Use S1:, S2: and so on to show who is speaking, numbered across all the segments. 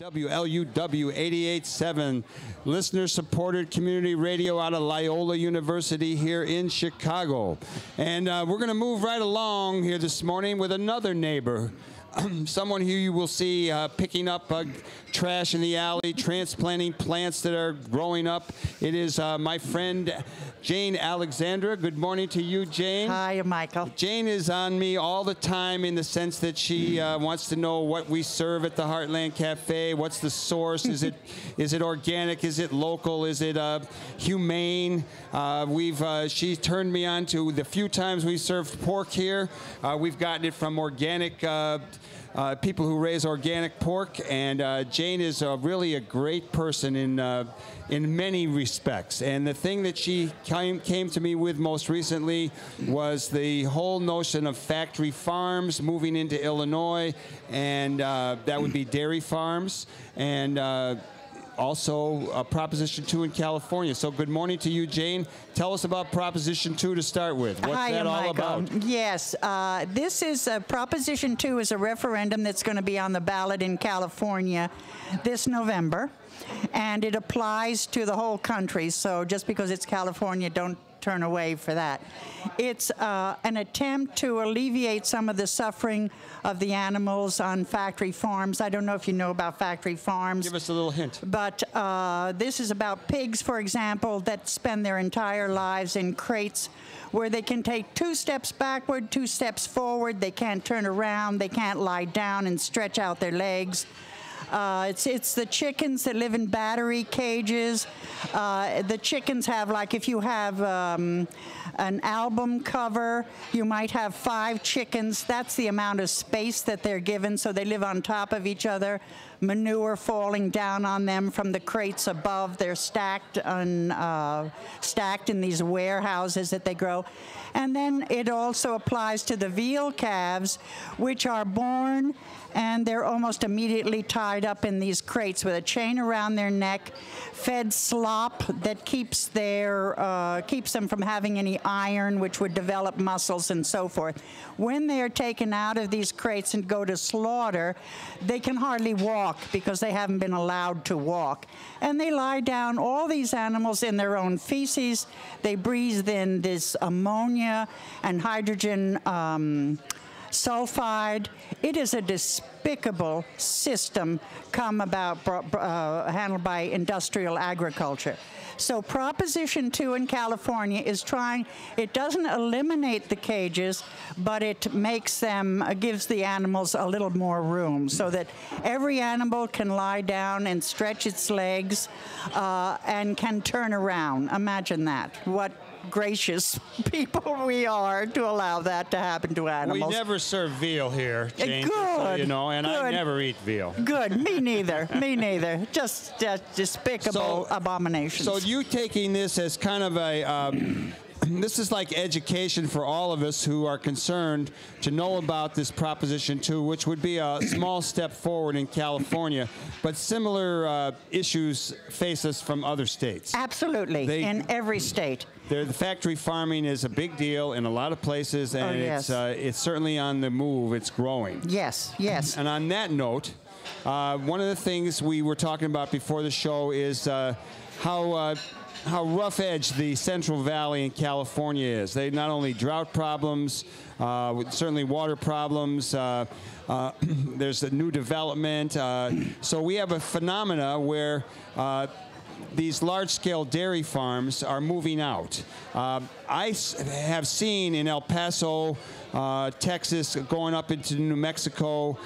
S1: WLUW 88.7, listener-supported community radio out of Loyola University here in Chicago. And we're going to move right along here this morning with another neighbor, someone who you will see picking up trash in the alley, transplanting plants that are growing up. It is my friend Jane Alexandra. Good morning to you, Jane.
S2: Hi, Michael.
S1: Jane is on me all the time in the sense that she wants to know what we serve at the Heartland Cafe. What's the source? Is it organic? Is it local? Is it humane? She turned me on to the few times we served pork here. We've gotten it from organic people who raise organic pork, and Jane is really a great person in many respects. And the thing that she came to me with most recently was the whole notion of factory farms moving into Illinois, and that would be dairy farms, and also Proposition 2 in California. So good morning to you, Jane. Tell us about Proposition 2 to start with. What's that all about?
S2: Yes, this is Proposition 2 is a referendum that's going to be on the ballot in California this November, and it applies to the whole country. So just because it's California, don't turn away for that. It's an attempt to alleviate some of the suffering of the animals on factory farms. I don't know if you know about factory farms.
S1: Give us a little hint.
S2: But this is about pigs, for example, that spend their entire lives in crates where they can take 2 steps backward, 2 steps forward. They can't turn around. They can't lie down and stretch out their legs. It's the chickens that live in battery cages. The chickens have, like, if you have an album cover, you might have 5 chickens. That's the amount of space that they're given, so they live on top of each other. Manure falling down on them from the crates above. They're stacked in these warehouses that they grow. And then it also applies to the veal calves, which are born and they're almost immediately tied up in these crates with a chain around their neck, fed slop that keeps them from having any iron, which would develop muscles and so forth. When they are taken out of these crates and go to slaughter, they can hardly walk because they haven't been allowed to walk. And they lie down, all these animals, in their own feces. They breathe in this ammonia and hydrogen sulfide. It is a despicable system handled by industrial agriculture. So Proposition 2 in California is trying, it doesn't eliminate the cages, but it makes them, gives the animals a little more room so that every animal can lie down and stretch its legs and can turn around. Imagine that. What gracious people we are to allow that to happen to animals.
S1: We never serve veal here, Jane,
S2: good,
S1: so you know, and
S2: good.
S1: I never eat veal.
S2: Good, me neither, me neither. Just despicable abominations.
S1: So you taking this as kind of a, this is like education for all of us who are concerned to know about this Proposition 2, which would be a small step forward in California, but similar issues face us from other states.
S2: Absolutely, in every state.
S1: The factory farming is a big deal in a lot of places, and it's certainly on the move. It's growing.
S2: Yes, yes.
S1: And on that note, one of the things we were talking about before the show is how rough edge the Central Valley in California is. They not only drought problems, certainly water problems. There's a new development. So we have a phenomena where these large-scale dairy farms are moving out. I have seen in El Paso, Texas, going up into New Mexico,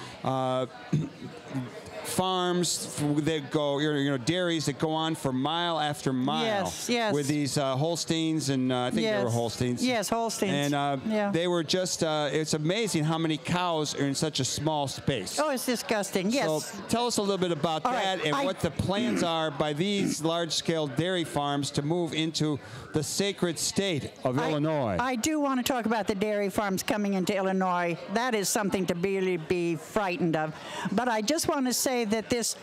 S1: farms that go, dairies that go on for mile after mile.
S2: Yes, yes.
S1: With these Holsteins, and I think they were Holsteins.
S2: Yes, Holsteins.
S1: And they were just, it's amazing how many cows are in such a small space.
S2: Oh, it's disgusting, yes.
S1: So tell us a little bit about that and what the plans are by these large-scale dairy farms to move into the sacred state of Illinois.
S2: I do want to talk about the dairy farms coming into Illinois. That is something to really be frightened of. But I just want to say that this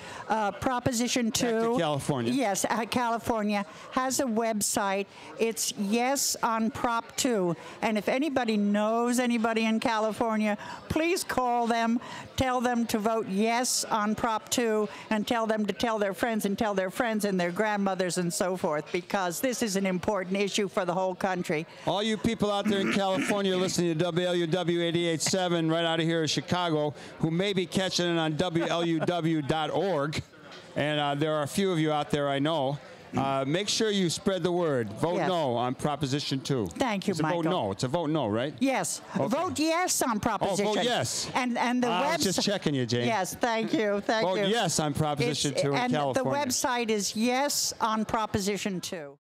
S2: Proposition 2.
S1: Back to California.
S2: Yes, California has a website. It's Yes on Prop 2. And if anybody knows anybody in California, please call them, tell them to vote yes on Prop 2, and tell them to tell their friends and tell their friends and their grandmothers and so forth, because this is an important issue for the whole country.
S1: All you people out there in California listening to WLUW 88.7 right out of here in Chicago, who may be catching it on WLUW.org, and there are a few of you out there I know, make sure you spread the word. Vote no on Proposition 2.
S2: Thank you, Michael.
S1: It's a vote no. It's a vote no, right?
S2: Yes. Okay. Vote yes on Proposition.
S1: Oh, vote yes.
S2: And the
S1: I was just checking you, Jane.
S2: Yes, thank you. Thank you.
S1: Vote yes on Proposition 2 in California.
S2: And the website is Yes on Proposition 2.